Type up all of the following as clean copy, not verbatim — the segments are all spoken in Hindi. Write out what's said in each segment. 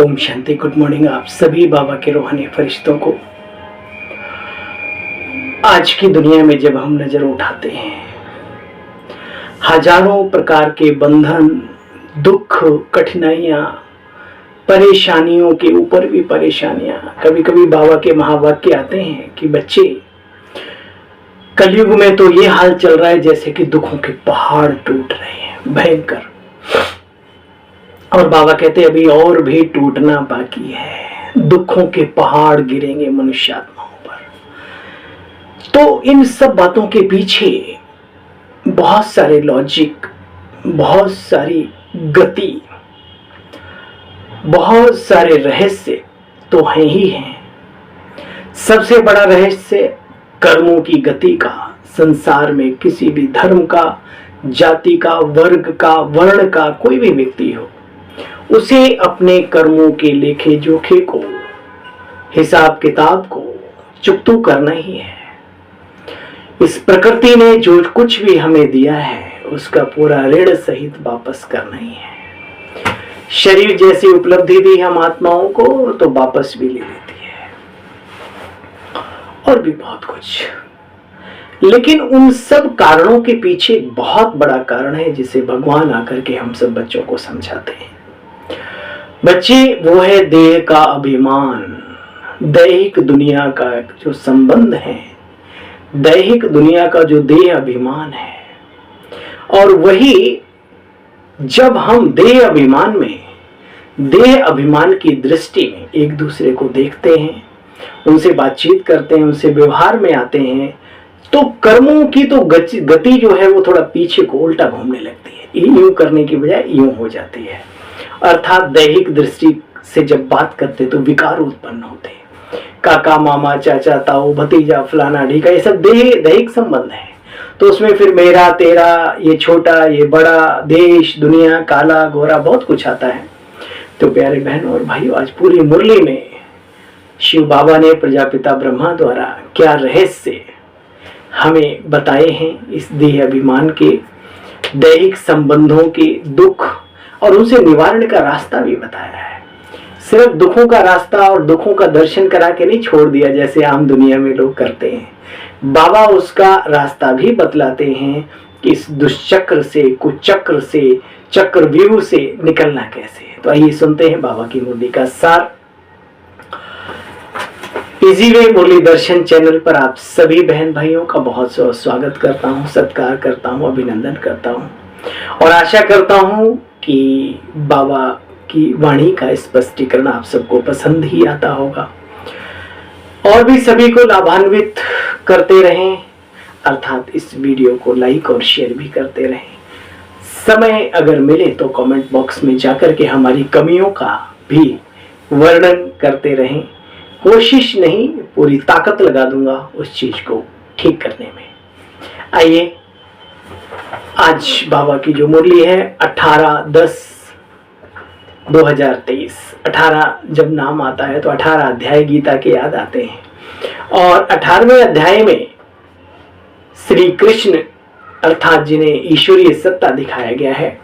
ओम शांति। गुड मॉर्निंग आप सभी बाबा के रूहानी फरिश्तों को। आज की दुनिया में जब हम नजर उठाते हैं, हजारों प्रकार के बंधन, दुख, कठिनाइयां, परेशानियों के ऊपर भी परेशानियां। कभी कभी बाबा के महावाक्य आते हैं कि बच्चे, कलयुग में तो ये हाल चल रहा है जैसे कि दुखों के पहाड़ टूट रहे हैं, भयंकर। और बाबा कहते हैं अभी और भी टूटना बाकी है, दुखों के पहाड़ गिरेंगे मनुष्यात्माओं पर। तो इन सब बातों के पीछे बहुत सारे लॉजिक, बहुत सारी गति, बहुत सारे रहस्य तो हैं ही हैं। सबसे बड़ा रहस्य कर्मों की गति का। संसार में किसी भी धर्म का, जाति का, वर्ग का, वर्ण का कोई भी व्यक्ति हो, उसे अपने कर्मों के लेखे जोखे को, हिसाब किताब को चुकतू करना ही है। इस प्रकृति ने जो कुछ भी हमें दिया है उसका पूरा ऋण सहित वापस करना ही है। शरीर जैसी उपलब्धि दी हम आत्माओं को तो वापस भी ले लेती है, और भी बहुत कुछ। लेकिन उन सब कारणों के पीछे एक बहुत बड़ा कारण है जिसे भगवान आकर के हम सब बच्चों को समझाते हैं। बच्चे, वो है देह का अभिमान, दैहिक दुनिया का जो संबंध है, दैहिक दुनिया का जो देह अभिमान है। और वही जब हम देह अभिमान में, देह अभिमान की दृष्टि में एक दूसरे को देखते हैं, उनसे बातचीत करते हैं, उनसे व्यवहार में आते हैं, तो कर्मों की तो गति जो है वो थोड़ा पीछे को उल्टा घूमने लगती है। यूं करने की बजाय यूं हो जाती है। अर्थात दैहिक दृष्टि से जब बात करते तो विकार उत्पन्न होते हैं। काका, मामा, चाचा, ताऊ, भतीजा, फलाना ढीका, ये सब दैहिक संबंध है। तो उसमें फिर मेरा, तेरा, ये छोटा, ये बड़ा, देश, दुनिया, काला, गोरा, बहुत कुछ आता है। तो प्यारे बहनों और भाइयों, आज पूरी मुरली में शिव बाबा ने प्रजापिता ब्रह्मा द्वारा क्या रहस्य हमें बताए हैं, इस देह अभिमान के, दैहिक संबंधों के दुख और उनसे निवारण का रास्ता भी बताया है। सिर्फ दुखों का रास्ता और दुखों का दर्शन करा के नहीं छोड़ दिया जैसे आम दुनिया में लोग करते हैं। बाबा उसका रास्ता भी बतलाते हैं कि इस दुष्चक्र से, कुचक्र से, चक्रव्यूह से निकलना कैसे है। तो आइए सुनते हैं बाबा की मुरली का सार। इजी वे मुरली दर्शन चैनल पर आप सभी बहन भाइयों का बहुत बहुत स्वागत करता हूँ, सत्कार करता हूँ, अभिनंदन करता हूँ, और आशा करता हूँ कि बाबा की वाणी का स्पष्टीकरण आप सबको पसंद ही आता होगा, और भी सभी को लाभान्वित करते रहें। अर्थात इस वीडियो को लाइक और शेयर भी करते रहें। समय अगर मिले तो कमेंट बॉक्स में जाकर के हमारी कमियों का भी वर्णन करते रहें। कोशिश नहीं, पूरी ताकत लगा दूंगा उस चीज को ठीक करने में। आइए, आज बाबा की जो मुरली है 18/10/2023। 18 जब नाम आता है तो 18 अध्याय गीता के याद आते हैं, और 18वें अध्याय में श्री कृष्ण अर्थात जिन्हें ईश्वरीय सत्ता दिखाया गया है,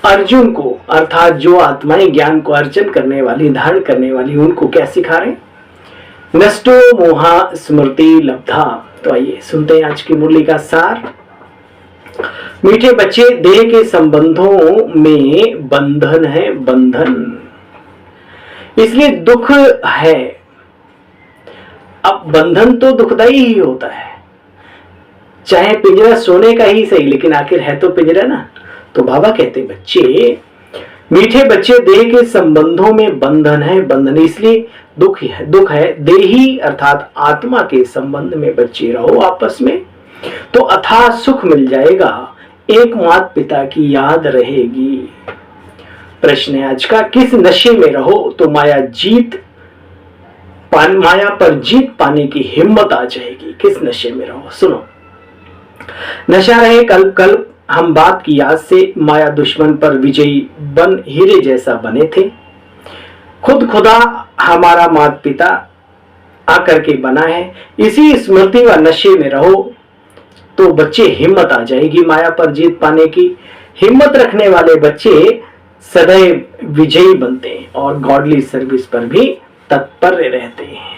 अर्जुन को, अर्थात जो आत्माएं ज्ञान को अर्जन करने वाली, धारण करने वाली, उनको क्या सिखा रहे? नष्टो मोहा स्मृति लब्धा। तो आइए सुनते हैं आज की मुरली का सार। मीठे बच्चे, देह के संबंधों में बंधन है, बंधन, इसलिए दुख है। अब बंधन तो दुखदाई ही होता है, चाहे पिंजरा सोने का ही सही, लेकिन आखिर है तो पिंजरा ना। तो बाबा कहते बच्चे, मीठे बच्चे, देह के संबंधों में बंधन है, बंधन, इसलिए दुख है। दुख है देही अर्थात आत्मा के संबंध में बच्चे रहो आपस में, तो अथाह सुख मिल जाएगा, एक माता पिता की याद रहेगी। प्रश्न है आज का, किस नशे में रहो तो माया पर जीत पाने की हिम्मत आ जाएगी? किस नशे में रहो? सुनो, नशा रहे कल्प कल्प हम बात की याद से, माया दुश्मन पर विजयी बन हीरे जैसा बने थे। खुद खुदा हमारा माता पिता आकर के बना है, इसी स्मृति व नशे में रहो तो बच्चे हिम्मत आ जाएगी माया पर जीत पाने की। हिम्मत रखने वाले बच्चे सदैव विजयी बनते हैं और गॉडली सर्विस पर भी तत्पर रहते हैं।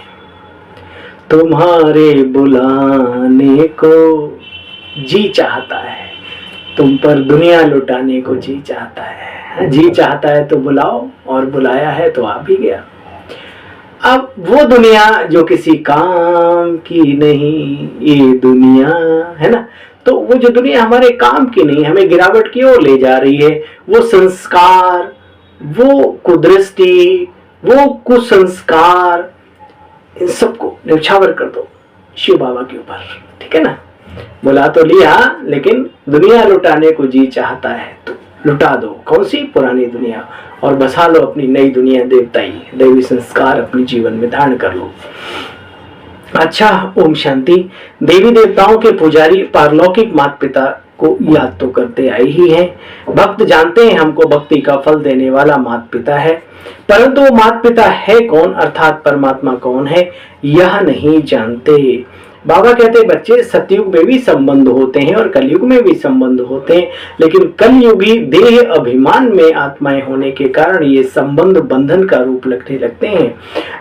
तुम्हारे बुलाने को जी चाहता है, तुम पर दुनिया लुटाने को जी चाहता है। जी चाहता है तो बुलाओ, और बुलाया है तो आ भी गया। अब वो दुनिया जो किसी काम की नहीं, ये दुनिया है ना, तो वो जो दुनिया हमारे काम की नहीं, हमें गिरावट की ओर ले जा रही है, वो संस्कार, वो कुदृष्टि, वो कुसंस्कार, इन सबको न्यौछावर कर दो शिव बाबा के ऊपर, ठीक है ना। बुला तो लिया, लेकिन दुनिया लुटाने को जी चाहता है तो लुटा दो। कौन सी? पुरानी दुनिया, और बसा लो अपनी नई दुनिया, देवताई दैवी संस्कार अपने जीवन में धारण कर लो। अच्छा, ओम शांति। देवी देवताओं के पुजारी पारलौकिक माता पिता को याद तो करते आए ही हैं। भक्त जानते हैं हमको भक्ति का फल देने वाला माता पिता है, परंतु वो माता पिता है कौन, अर्थात परमात्मा कौन है, यह नहीं जानते। बाबा कहते बच्चे, सतयुग में भी संबंध होते हैं और कलयुग में भी संबंध होते हैं, लेकिन कलयुगी देह अभिमान में आत्माएं होने के कारण ये संबंध बंधन का रूप लगने लगते हैं,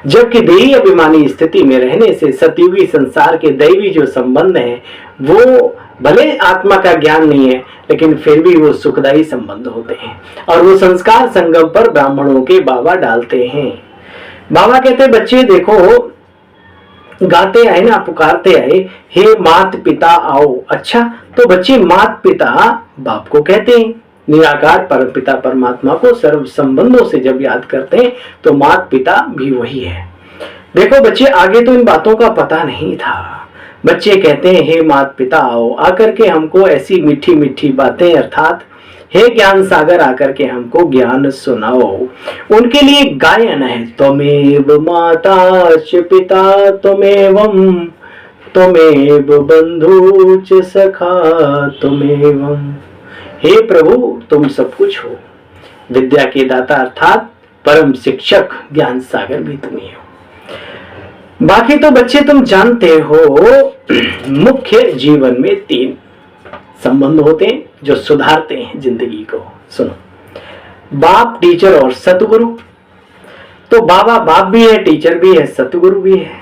जबकि देही अभिमानी स्थिति में रहने से सतयुगी संसार के दैवी जो संबंध हैं वो भले आत्मा का ज्ञान नहीं है, लेकिन फिर भी वो सुखदायी संबंध होते हैं, और वो संस्कार संगम पर ब्राह्मणों के बाबा डालते हैं। बाबा कहते बच्चे देखो, गाते आए ना, पुकारते आए, हे मात पिता आओ। अच्छा, तो बच्चे मात पिता बाप को कहते हैं, निराकार परम पिता परमात्मा को सर्व संबंधों से जब याद करते हैं तो मात पिता भी वही है। देखो बच्चे, आगे तो इन बातों का पता नहीं था। बच्चे कहते हैं हे मात पिता आओ, आकर के हमको ऐसी मीठी मीठी बातें, अर्थात हे ज्ञान सागर आकर के हमको ज्ञान सुनाओ। उनके लिए गायन है, त्वमेव माता च पिता त्वमेवं, त्वमेव बंधु च सखा त्वमेवं। हे प्रभु, तुम सब कुछ हो, विद्या के दाता अर्थात परम शिक्षक ज्ञान सागर भी तुम ही हो। बाकी तो बच्चे तुम जानते हो, मुख्य जीवन में 3 संबंध होते हैं जो सुधारते हैं जिंदगी को। सुनो, बाप, टीचर और सतगुरु। तो बाबा बाप भी है, टीचर भी है, सतगुरु भी है।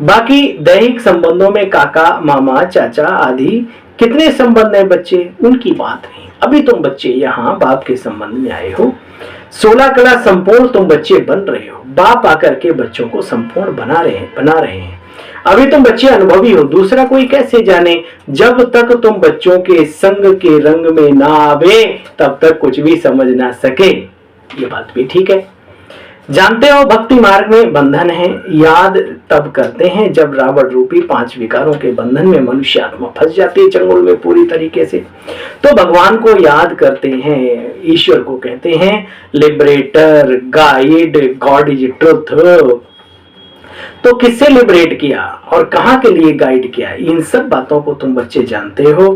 बाकी दैहिक संबंधों में काका, मामा, चाचा आदि कितने संबंध हैं बच्चे, उनकी बात नहीं। अभी तुम बच्चे यहाँ बाप के संबंध में आए हो। 16 कला संपूर्ण तुम बच्चे बन रहे हो। बाप आकर के बच्चों को संपूर्ण बना रहे हैं। अभी तुम बच्चे अनुभवी हो, दूसरा कोई कैसे जाने। जब तक तुम बच्चों के संग के रंग में ना आवे तब तक कुछ भी समझ ना सके। ये बात भी ठीक है। जानते हो भक्ति मार्ग में बंधन है, याद तब करते हैं जब रावण रूपी 5 विकारों के बंधन में मनुष्य आत्मा फंस जाती है चंगुल में पूरी तरीके से। तो भगवान को याद करते हैं, ईश्वर को कहते हैं liberator, guide, God is truth. तो किससे लिबरेट किया और कहां के लिए गाइड किया, इन सब बातों को तुम बच्चे जानते हो।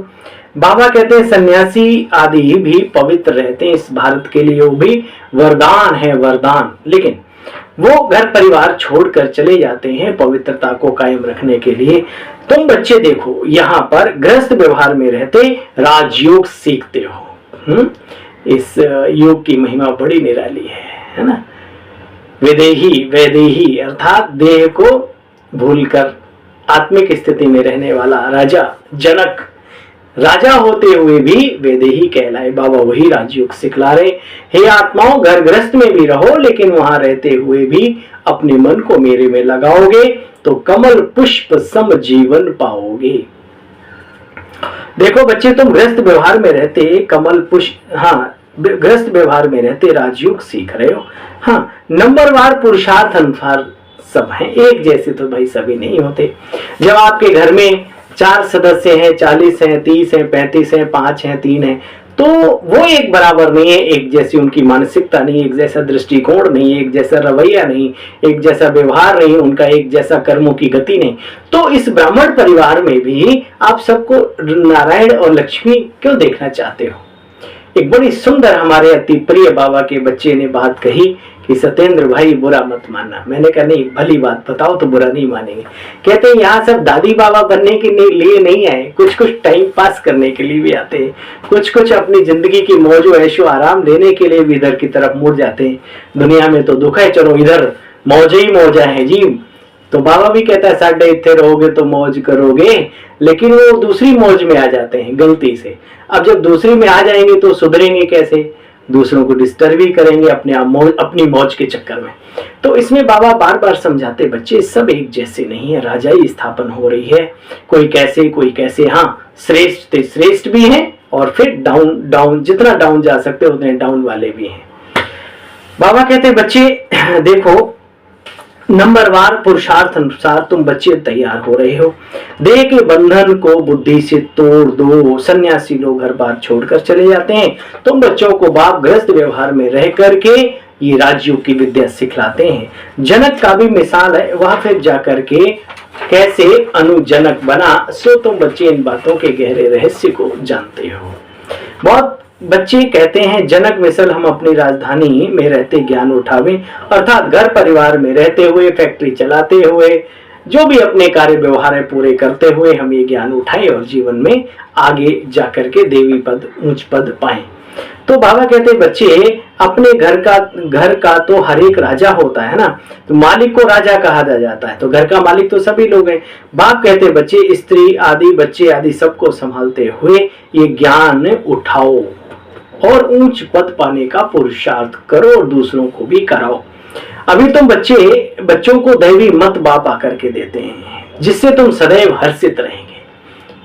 बाबा कहते हैं सन्यासी आदि भी पवित्र रहते हैं, इस भारत के लिए वो भी वरदान है, वरदान। लेकिन वो घर परिवार छोड़कर चले जाते हैं पवित्रता को कायम रखने के लिए। तुम बच्चे देखो, यहाँ पर गृहस्थ व्यवहार में रहते राजयोग सीखते हो। इस योग की महिमा बड़ी निराली है ना। वैदेही अर्थात देह को भूलकर आत्मिक स्थिति में रहने वाला राजा जनक, राजा होते हुए भी वैदेही कहलाए। बाबा वही राजयोग सिखला रहे। हे आत्माओं, घर गृहस्थ में भी रहो, लेकिन वहां रहते हुए भी अपने मन को मेरे में लगाओगे तो कमल पुष्प सम जीवन पाओगे। देखो बच्चे, तुम गृहस्थ व्यवहार में रहते कमल पुष्प, गृहस्थ व्यवहार में रहते राजयोग सीख रहे हो। नंबरवार पुरुषार्थ अनुसार सब हैं, एक जैसे तो भाई सभी नहीं होते। जब आपके घर में 4 सदस्य हैं, 40 हैं, 30 हैं, 35 हैं, 5 हैं, 3 हैं, तो वो एक बराबर नहीं है। एक जैसी उनकी मानसिकता नहीं, एक जैसा दृष्टिकोण नहीं, एक जैसा रवैया नहीं, एक जैसा व्यवहार नहीं, उनका एक जैसा कर्मों की गति नहीं। तो इस ब्राह्मण परिवार में भी आप सबको नारायण और लक्ष्मी क्यों देखना चाहते हो। एक बड़ी सुंदर हमारे अति प्रिय बाबा के बच्चे ने बात कही कि सत्येंद्र भाई बुरा मत मानना। मैंने कहा नहीं, भली बात बताओ तो बुरा नहीं मानेंगे। कहते हैं यहाँ सब दादी बाबा बनने के लिए नहीं आए, कुछ कुछ टाइम पास करने के लिए भी आते हैं, कुछ कुछ अपनी जिंदगी की मौजो ऐशो आराम लेने के लिए भी इधर की तरफ मुड़ जाते हैं। दुनिया में तो दुख है, चलो इधर मौजे ही मौजा है जी। तो बाबा भी कहता है साढ़े इतने रहोगे तो मौज करोगे, लेकिन वो दूसरी मौज में आ जाते हैं गलती से। अब जब दूसरी में आ जाएंगे तो सुधरेंगे कैसे, दूसरों को डिस्टर्ब भी करेंगे अपनी मौज के चक्कर में। तो इसमें बाबा बार बार समझाते, बच्चे सब एक जैसे नहीं है, राजाई स्थापन हो रही है, कोई कैसे कोई कैसे। हाँ, श्रेष्ठ श्रेष्ठ भी हैं और फिर डाउन जितना डाउन जा सकते उतने डाउन वाले भी हैं। बाबा कहते बच्चे देखो, नंबरवार पुरुषार्थ अनुसार तुम बच्चे तैयार हो रहे हो। देह के बंधन को बुद्धि से तोड़ दो। सन्यासी लोग घर बार छोड़कर चले जाते हैं, तुम बच्चों को बाप गृहस्थ व्यवहार में रह करके ये राजयोग की विद्या सिखलाते हैं। जनक का भी मिसाल है, वह फिर जाकर के कैसे अनुजनक बना, सो तुम बच्चे इन बातों के गहरे रहस्य को जानते हो। बहुत बच्चे कहते हैं जनक मिसल हम अपनी राजधानी में रहते ज्ञान उठावे, अर्थात घर परिवार में रहते हुए, फैक्ट्री चलाते हुए, जो भी अपने कार्य व्यवहार पूरे करते हुए हम ये ज्ञान उठाए और जीवन में आगे जाकर के देवी पद उच्च पद पाए। तो बाबा कहते बच्चे अपने घर का तो हर एक राजा होता है ना, तो मालिक को राजा कहा जाता है, तो घर का मालिक तो सभी लोग हैं। बाप कहते बच्चे स्त्री आदि बच्चे आदि सबको संभालते हुए ये ज्ञान उठाओ और ऊंच पद पाने का पुरुषार्थ करो और दूसरों को भी कराओ। अभी तुम बच्चों को दैवी मत बाप आकर के देते हैं, जिससे तुम सदैव हर्षित रहेंगे।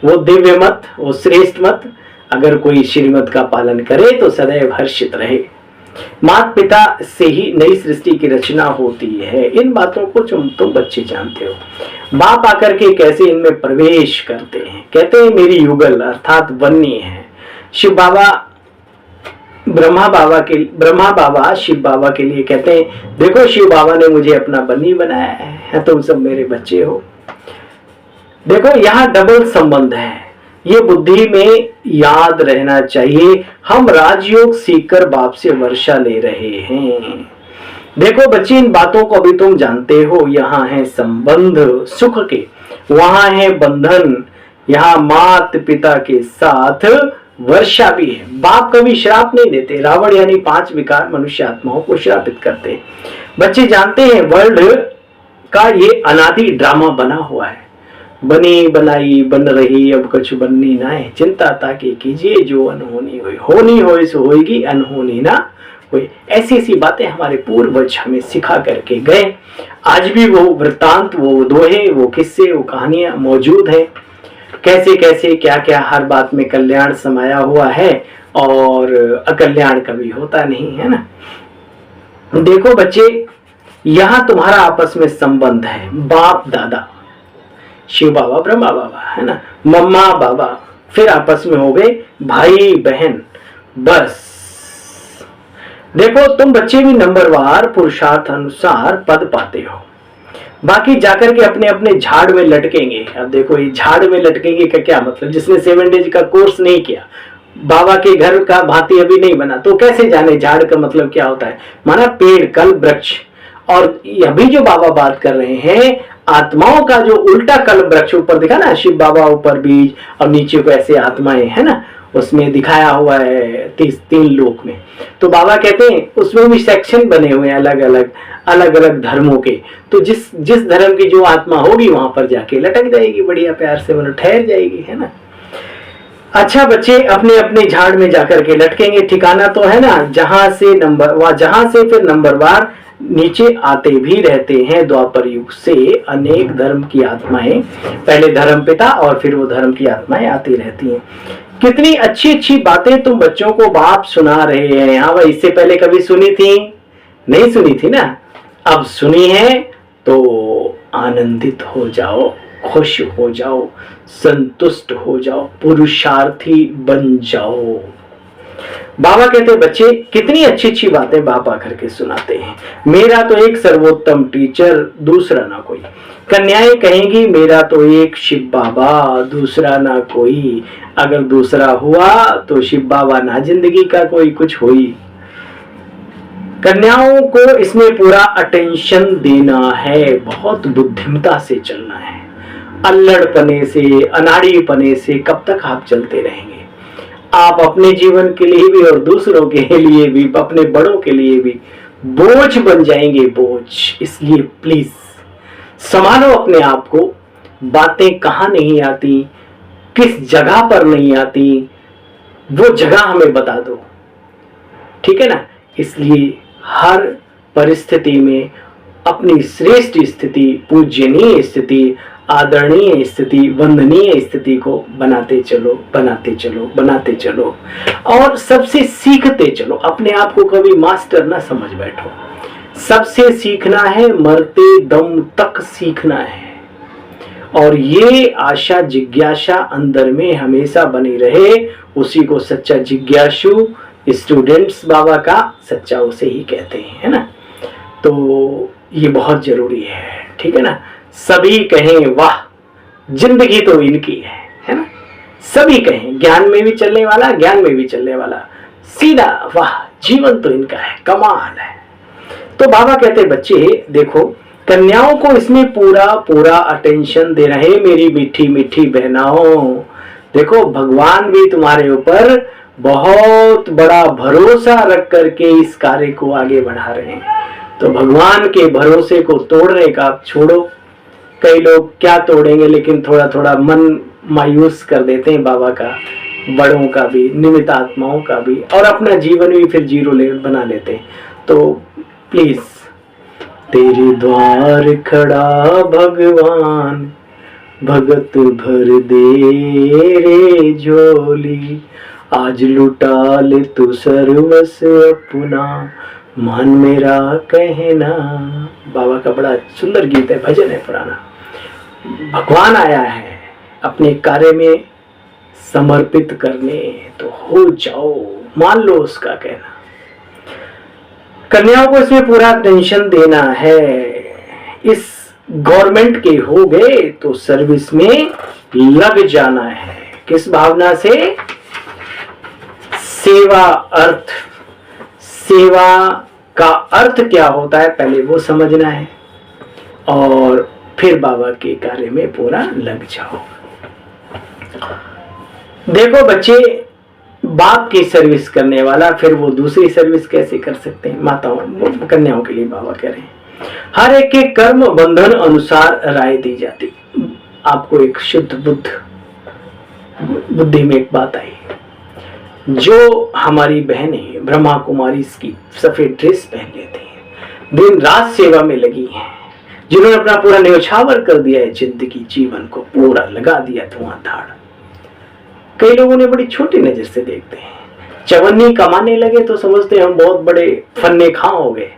वो दिव्य मत, वो श्रेष्ठ मत, अगर कोई श्रीमत का पालन करे तो सदैव हर्षित रहे। माता पिता से ही नई सृष्टि की रचना होती है, इन बातों को तुम बच्चे जानते हो। बाप आकर के कैसे इनमें प्रवेश करते हैं। कहते हैं मेरी युगल अर्थात बन्नी है। शिव बाबा ब्रह्मा बाबा शिव बाबा के लिए कहते हैं देखो शिव बाबा ने मुझे अपना बन्नी बनाया है, तुम सब मेरे बच्चे हो। देखो यहाँ डबल संबंध है, ये बुद्धि में याद रहना चाहिए। हम राजयोग सीखकर बाप से वर्षा ले रहे हैं। देखो बच्चे इन बातों को अभी तुम जानते हो। यहाँ है संबंध सुख के, वहां है बंधन, यहाँ माता पिता के साथ वर्षा भी है। बाप कभी श्राप नहीं देते। रावण यानी 5 विकार मनुष्य आत्माओं को श्रापित करते हैं। बच्चे जानते हैं वर्ल्ड का ये अनादि ड्रामा बना हुआ है। बनी बनाई बन रही, अब कुछ बननी ना है। चिंता ताकि कीजिए जो अनहोनी हुई, होनी हो सो होगी, अनहोनी ना हुई। ऐसी ऐसी बातें हमारे पूर्वज हमें सिखा करके गए। आज भी वो वृत्तांत, वो दोहे, वो किस्से, वो कहानियां मौजूद हैं। कैसे कैसे क्या क्या हर बात में कल्याण समाया हुआ है और अकल्याण कभी होता नहीं है ना। देखो बच्चे, यहाँ तुम्हारा आपस में संबंध है। बाप दादा शिव बाबा ब्रह्मा बाबा है ना, मम्मा बाबा, फिर आपस में हो गए भाई बहन। बस देखो तुम बच्चे भी नंबरवार पुरुषार्थ अनुसार पद पाते हो। बाकी जाकर के अपने अपने झाड़ में लटकेंगे। अब देखो ये झाड़ में लटकेंगे का क्या मतलब, जिसने 7 डेज का कोर्स नहीं किया, बाबा के घर का भांति अभी नहीं बना, तो कैसे जाने झाड़ का मतलब क्या होता है। माना पेड़, कल, वृक्ष। और अभी जो बाबा बात कर रहे हैं आत्माओं का, जो उल्टा कल वृक्ष ऊपर दिखा ना, शिव बाबा ऊपर बीज और नीचे को ऐसे आत्माएं है ना, उसमें दिखाया हुआ है 3 लोक में। तो बाबा कहते हैं उसमें भी सेक्शन बने हुए हैं अलग अलग धर्मों के। तो जिस धर्म की जो आत्मा होगी वहां पर जाके लटक जाएगी, बढ़िया प्यार से मतलब ठहर जाएगी, है ना। अच्छा बच्चे अपने अपने झाड़ में जाकर के लटकेंगे। ठिकाना तो है ना, जहां से फिर नंबरवार नीचे आते भी रहते हैं। द्वापर युग से अनेक धर्म की आत्माएं, पहले धर्म पिता और फिर वो धर्म की आत्माएं आती रहती हैं। कितनी अच्छी अच्छी बातें तुम बच्चों को बाप सुना रहे हैं। हाँ भाई, इससे पहले कभी सुनी थी? नहीं सुनी थी ना, अब सुनी है तो आनंदित हो जाओ, खुश हो जाओ, संतुष्ट हो जाओ, पुरुषार्थी बन जाओ। बाबा कहते हैं बच्चे कितनी अच्छी अच्छी बातें बाप आकर के सुनाते हैं। मेरा तो एक सर्वोत्तम टीचर, दूसरा ना कोई। कन्याएं कहेंगी मेरा तो एक शिव बाबा, दूसरा ना कोई। अगर दूसरा हुआ तो शिव बाबा ना जिंदगी का कोई कुछ हुई। कन्याओं को इसमें पूरा अटेंशन देना है, बहुत बुद्धिमता से चलना है। अल्लड़पने से, अनाड़ीपने से कब तक आप चलते रहेंगे? आप अपने जीवन के लिए भी और दूसरों के लिए भी, अपने बड़ों के लिए भी बोझ बन जाएंगे, बोझ। इसलिए प्लीज संभालो अपने आप को। बातें कहाँ नहीं आती, किस जगह पर नहीं आती, वो जगह हमें बता दो, ठीक है ना। इसलिए हर परिस्थिति में अपनी श्रेष्ठ स्थिति, पूज्यनीय स्थिति, आदरणीय स्थिति, वंदनीय स्थिति को बनाते चलो, बनाते चलो, बनाते चलो और सबसे सीखते चलो। अपने आप को कभी मास्टर ना समझ बैठो। सबसे सीखना है, मरते दम तक सीखना है। और ये आशा जिज्ञासा अंदर में हमेशा बनी रहे, उसी को सच्चा जिज्ञासु स्टूडेंट्स बाबा का सच्चा उसे ही कहते हैं, है ना। तो ये बहुत जरूरी है, ठीक है ना। सभी कहें वाह, जिंदगी तो इनकी है ना। सभी कहें, ज्ञान में भी चलने वाला, ज्ञान में भी चलने वाला, सीधा वाह, जीवन तो इनका है, कमाल है। तो बाबा कहते बच्चे देखो, कन्याओं को इसमें पूरा पूरा अटेंशन दे रहे। मेरी मीठी मीठी बहनाओं, देखो भगवान भी तुम्हारे ऊपर बहुत बड़ा भरोसा रख करके इस कार्य को आगे बढ़ा रहे हैं। तो भगवान के भरोसे को तोड़ने का आप छोड़ो। कई लोग क्या तोड़ेंगे, लेकिन थोड़ा थोड़ा मन मायूस कर देते हैं बाबा का, बड़ों का भी, निमित्त आत्माओं का भी, और अपना जीवन भी फिर जीरो लेवल बना लेते हैं। तो प्लीज, तेरे द्वार खड़ा भगवान, भगत भर दे रे झोली, आज लुटा ले तू सर्वस्व अपना, मन मेरा कहना। बाबा का बड़ा सुंदर गीत है, भजन है पुराना। भगवान आया है अपने कार्य में समर्पित करने, तो हो जाओ, मान लो उसका कहना। कन्याओं को इसमें पूरा टेंशन देना है। इस गवर्नमेंट के हो गए तो सर्विस में लग जाना है। किस भावना से? सेवा अर्थ। सेवा का अर्थ क्या होता है पहले वो समझना है, और फिर बाबा के कार्य में पूरा लग जाओ। देखो बच्चे, बाप की सर्विस करने वाला फिर वो दूसरी सर्विस कैसे कर सकते हैं? माताओं, कन्याओं के लिए बाबा कह रहे हैं, हर एक के कर्म बंधन अनुसार राय दी जाती। आपको एक शुद्ध बुद्धि में एक बात आई, जो हमारी बहनें ब्रह्मा कुमारी की सफेद ड्रेस पहन लेती हैं, दिन रात सेवा में लगी हैं, जिन्होंने अपना पूरा न्यौछावर कर दिया है, जिंदगी जीवन को पूरा लगा दिया धुआंधार। कई लोगों ने बड़ी छोटी नजर से देखते हैं, चवन्नी कमाने लगे तो समझते हैं हम बहुत बड़े फन्ने खां हो गए।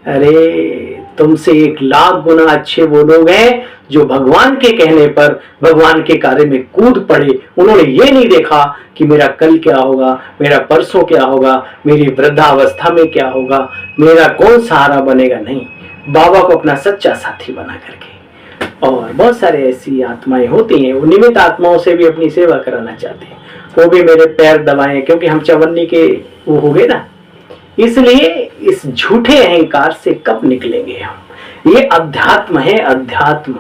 अरे तुमसे 1,00,000 गुना अच्छे वो लोग हैं जो भगवान के कहने पर भगवान के कार्य में कूद पड़े। उन्होंने ये नहीं देखा कि मेरा कल क्या होगा, मेरा परसों क्या होगा, मेरी वृद्धावस्था में क्या होगा, मेरा कौन सहारा बनेगा। नहीं, बाबा को अपना सच्चा साथी बना करके। और बहुत सारे ऐसी आत्माएं होती हैं, वो निमित्त आत्माओं से भी अपनी सेवा कराना चाहते हैं, वो भी मेरे पैर दबाएं, क्योंकि हम चवन्नी के वो हो गए ना। इसलिए इस झूठे अहंकार से कब निकलेंगे हम? ये अध्यात्म है, अध्यात्म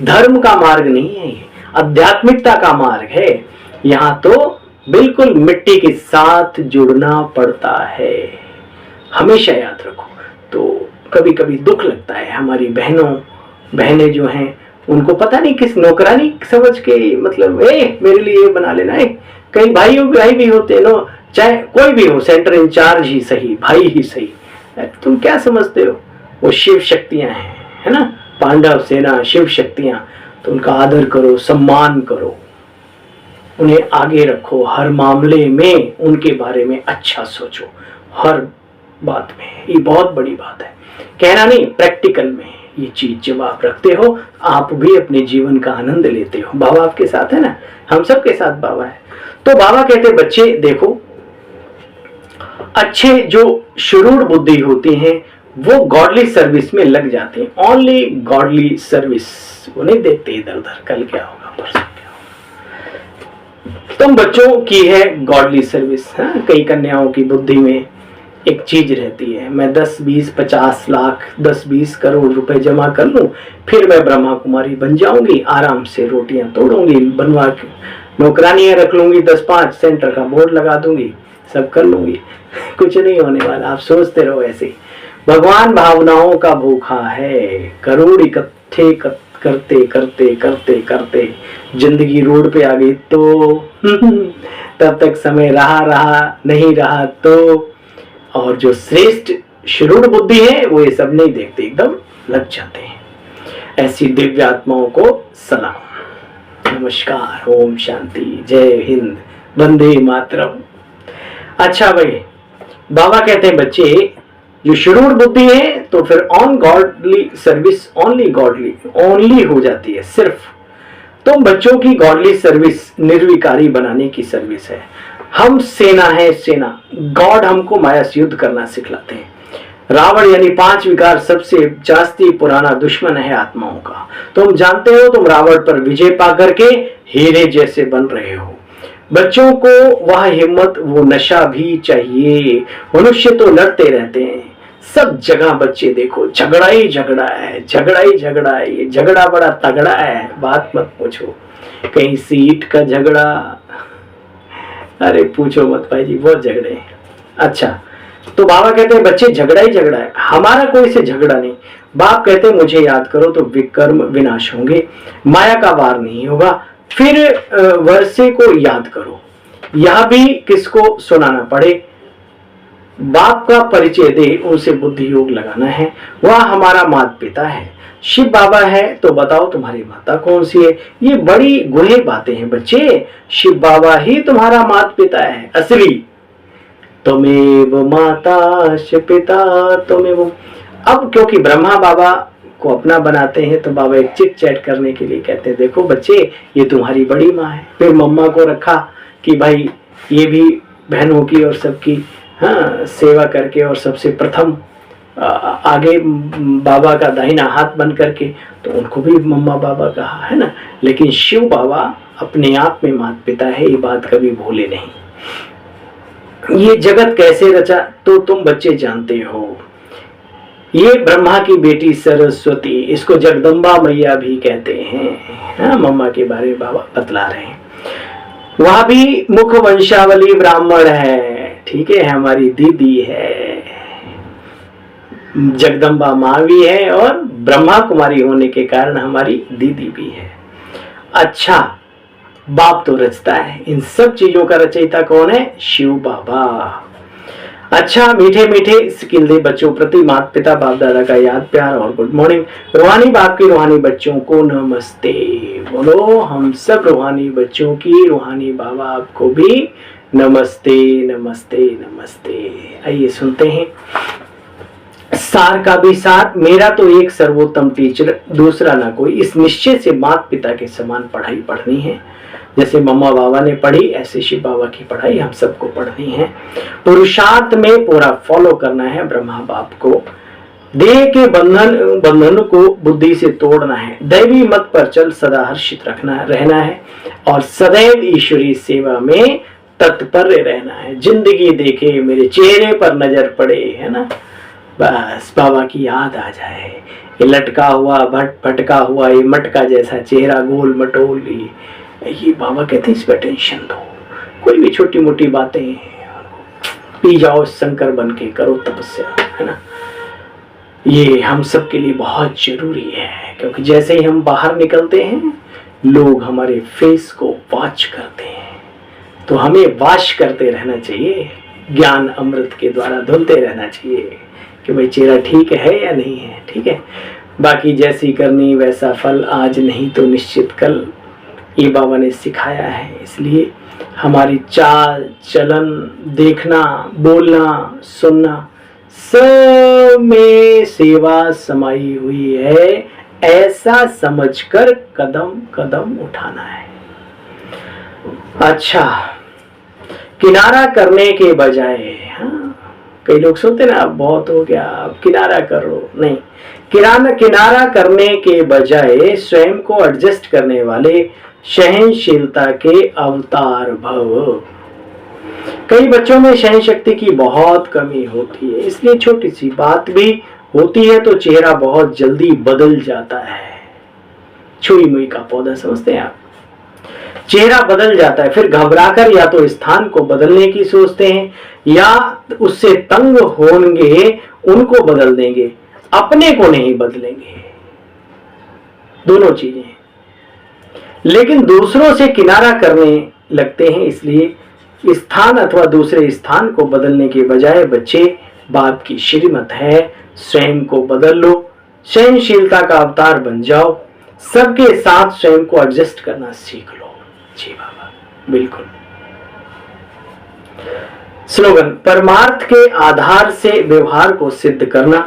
धर्म का मार्ग नहीं है, ये आध्यात्मिकता का मार्ग है। यहाँ तो बिल्कुल मिट्टी के साथ जुड़ना पड़ता है, हमेशा याद रखो। तो कभी कभी दुख लगता है, हमारी बहनें जो हैं उनको पता नहीं किस नौकरानी समझ के, मतलब मेरे लिए ये बना लेना है। कई भाई भी होते हैं नो, चाहे कोई भी हो, सेंटर इंचार्ज ही सही, भाई ही सही, तुम क्या समझते हो वो शिव शक्तियां हैं, है ना, पांडव सेना शिव शक्तियां। तो उनका आदर करो, सम्मान करो, उन्हें आगे रखो, हर मामले में उनके बारे में अच्छा सोचो, हर बात में। ये बहुत बड़ी बात है, कहना नहीं, प्रैक्टिकल में ये चीज जब आप रखते हो, आप भी अपने जीवन का आनंद लेते हो। बाबा आपके साथ है ना, हम सब के साथ बाबा है। तो बाबा कहते बच्चे देखो, अच्छे जो शुरूर बुद्धि होती हैं वो गॉडली सर्विस में लग जाते हैं। ओनली गॉडली सर्विस, वो नहीं देखते इधर उधर कल क्या होगा परसों क्या होगा। तुम बच्चों की है गॉडली सर्विस। कई कन्याओं की बुद्धि में एक चीज रहती है, मैं 10, 20, 50 लाख 10, 20 करोड़ रुपए जमा कर लूं, फिर मैं ब्रह्मा कुमारी बन जाऊंगी, आराम से रोटियां तोड़ूंगी, बनवा के नौकरानियां रख लूंगी, 10-5 सेंटर का बोर्ड लगा दूंगी, सब कर लूंगी। कुछ नहीं होने वाला, आप सोचते रहो ऐसे। भगवान भावनाओं का भूखा है। करोड़ इकट्ठे करते करते करते करते जिंदगी रोड पे आ गई तो तब तक समय रहा नहीं रहा तो, और जो श्रेष्ठ शुरूढ़ बुद्धि है वो ये सब नहीं देखते, एकदम लग जाते हैं। ऐसी दिव्य आत्माओं को सलाम, नमस्कार, ओम शांति, जय हिंद, वंदे मातरम। अच्छा भाई, बाबा कहते हैं बच्चे जो शुरूढ़ बुद्धि है तो फिर ऑन गॉडली सर्विस ओनली हो जाती है। सिर्फ तुम बच्चों की गॉडली सर्विस निर्विकारी बनाने की सर्विस है। हम सेना है, सेना। गॉड हमको माया से युद्ध करना सिखलाते हैं। रावण यानी 5 विकार सबसे जास्ती पुराना दुश्मन है आत्माओं का। तुम जानते हो, तुम रावण पर विजय पा करके हीरे जैसे बन रहे हो। बच्चों को वह हिम्मत, वो नशा भी चाहिए। मनुष्य तो लड़ते रहते हैं सब जगह। बच्चे देखो, झगड़ा ही झगड़ा है, झगड़ा ही झगड़ा है। ये झगड़ा बड़ा तगड़ा है, बात मत पूछो। कहीं सीट का झगड़ा, अरे पूछो मत भाई जी, बहुत झगड़े हैं। अच्छा, तो बाबा कहते हैं बच्चे झगड़ा ही झगड़ा है, हमारा कोई से झगड़ा नहीं। बाप कहते हैं मुझे याद करो तो विकर्म विनाश होंगे, माया का वार नहीं होगा। फिर वर्षे को याद करो। यह भी किसको सुनाना पड़े, बाप का परिचय दे, उनसे बुद्धि योग लगाना है। वह हमारा माता पिता है। शिव बाबा है तो बताओ तुम्हारी माता कौन सी है। ये बड़ी गुहे बातें हैं बच्चे। शिव बाबा ही तुम्हारा माता पिता है असली। त्वमेव माता पिता त्वमेव। अब क्योंकि ब्रह्मा बाबा को अपना बनाते हैं तो बाबा एक चिट चैट करने के लिए कहते हैं देखो बच्चे, ये तुम्हारी बड़ी माँ है। फिर मम्मा को रखा कि भाई ये भी बहनों की और सबकी सेवा करके और सबसे प्रथम आगे बाबा का दाहिना हाथ बन करके, तो उनको भी मम्मा बाबा कहा है ना। लेकिन शिव बाबा अपने आप में माता पिता है, ये बात कभी भूले नहीं। ये जगत कैसे रचा तो तुम बच्चे जानते हो। ये ब्रह्मा की बेटी सरस्वती, इसको जगदम्बा मैया भी कहते हैं। मम्मा के बारे में बाबा बतला रहे हैं। वह भी मुख वंशावली ब्राह्मण है, ठीक है, हमारी दीदी है। जगदम्बा माँ भी है और ब्रह्मा कुमारी होने के कारण हमारी दीदी भी है। अच्छा, बाप तो रचता है, इन सब चीजों का रचयिता कौन है, शिव बाबा। अच्छा, मीठे मीठे स्किल दे बच्चों प्रति माता पिता बाप दादा का याद प्यार और गुड मॉर्निंग। रूहानी बाप की रूहानी बच्चों को नमस्ते बोलो। हम सब रूहानी बच्चों की रूहानी बाबा आपको भी नमस्ते नमस्ते नमस्ते। आइए सुनते हैं सार का भी सार। मेरा तो एक सर्वोत्तम टीचर दूसरा ना कोई। इस निश्चय से माता पिता के समान पढ़ाई पढ़नी है। जैसे मम्मा बाबा ने पढ़ी, ऐसे शिव बाबा की पढ़ाई हम सबको पढ़नी है। पुरुषार्थ में पूरा फॉलो करना है ब्रह्मा बाप को। देह के बंधन को बुद्धि से तोड़ना है। दैवी मत पर चल सदा हर्षित रहना है और सदैव ईश्वरीय सेवा में तत्पर रहना है। जिंदगी देखे मेरे चेहरे पर नजर पड़े, है ना, बस बाबा की याद आ जाए। ये लटका हुआ भटका हुआ ये मटका जैसा चेहरा, गोल मटोल, ये बाबा कहते हैं इस पर टेंशन दो। कोई भी छोटी मोटी बातें पी जाओ, शंकर बन के करो तपस्या, है ना। ये हम सब के लिए बहुत जरूरी है, क्योंकि जैसे ही हम बाहर निकलते हैं लोग हमारे फेस को वॉच करते हैं, तो हमें वॉच करते रहना चाहिए। ज्ञान अमृत के द्वारा धुलते रहना चाहिए कि भाई चेहरा ठीक है या नहीं है, ठीक है। बाकी जैसी करनी वैसा फल, आज नहीं तो निश्चित कल, ये बाबा ने सिखाया है। इसलिए हमारी चाल चलन, देखना, बोलना, सुनना, सब में सेवा समाई हुई है, ऐसा समझकर कदम कदम उठाना है। अच्छा, किनारा करने के बजाय, कई लोग सोचते ना अब बहुत हो गया, अब किनारा करो, नहीं। किनारा करने के बजाय स्वयं को एडजस्ट करने वाले सहनशीलता के अवतार भव। कई बच्चों में सहन शक्ति की बहुत कमी होती है, इसलिए छोटी सी बात भी होती है तो चेहरा बहुत जल्दी बदल जाता है। छुई मुई का पौधा समझते हैं आप, चेहरा बदल जाता है। फिर घबराकर या तो स्थान को बदलने की सोचते हैं या उससे तंग होंगे उनको बदल देंगे, अपने को नहीं बदलेंगे, दोनों चीजें। लेकिन दूसरों से किनारा करने लगते हैं, इसलिए स्थान अथवा दूसरे स्थान को बदलने के बजाय बच्चे बाप की श्रीमत है, स्वयं को बदल लो, सहनशीलता का अवतार बन जाओ, सबके साथ स्वयं को एडजस्ट करना सीख लो। जी बाबा, बिल्कुल। स्लोगन, परमार्थ के आधार से व्यवहार को सिद्ध करना,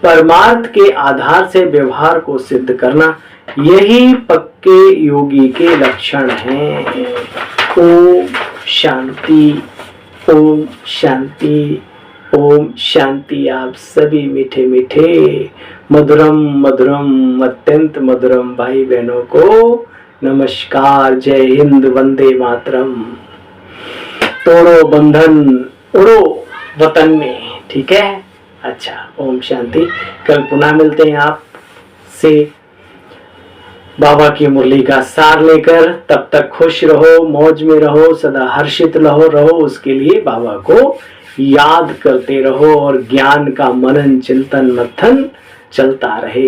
परमार्थ के आधार से व्यवहार को सिद्ध करना, यही पक्के योगी के लक्षण हैं। ओम शांति, ओम शांति, ओम शांति। आप सभी मीठे मीठे मधुरम मधुरम अत्यंत मधुरम भाई बहनों को नमस्कार, जय हिंद, वंदे मातरम। तोड़ो बंधन, उड़ो वतन में, ठीक है। अच्छा, ओम शांति। कल पुनः मिलते हैं आप से बाबा की मुरली का सार लेकर। तब तक खुश रहो, मौज में रहो, सदा हर्षित रहो। उसके लिए बाबा को याद करते रहो और ज्ञान का मनन चिंतन मंथन चलता रहे।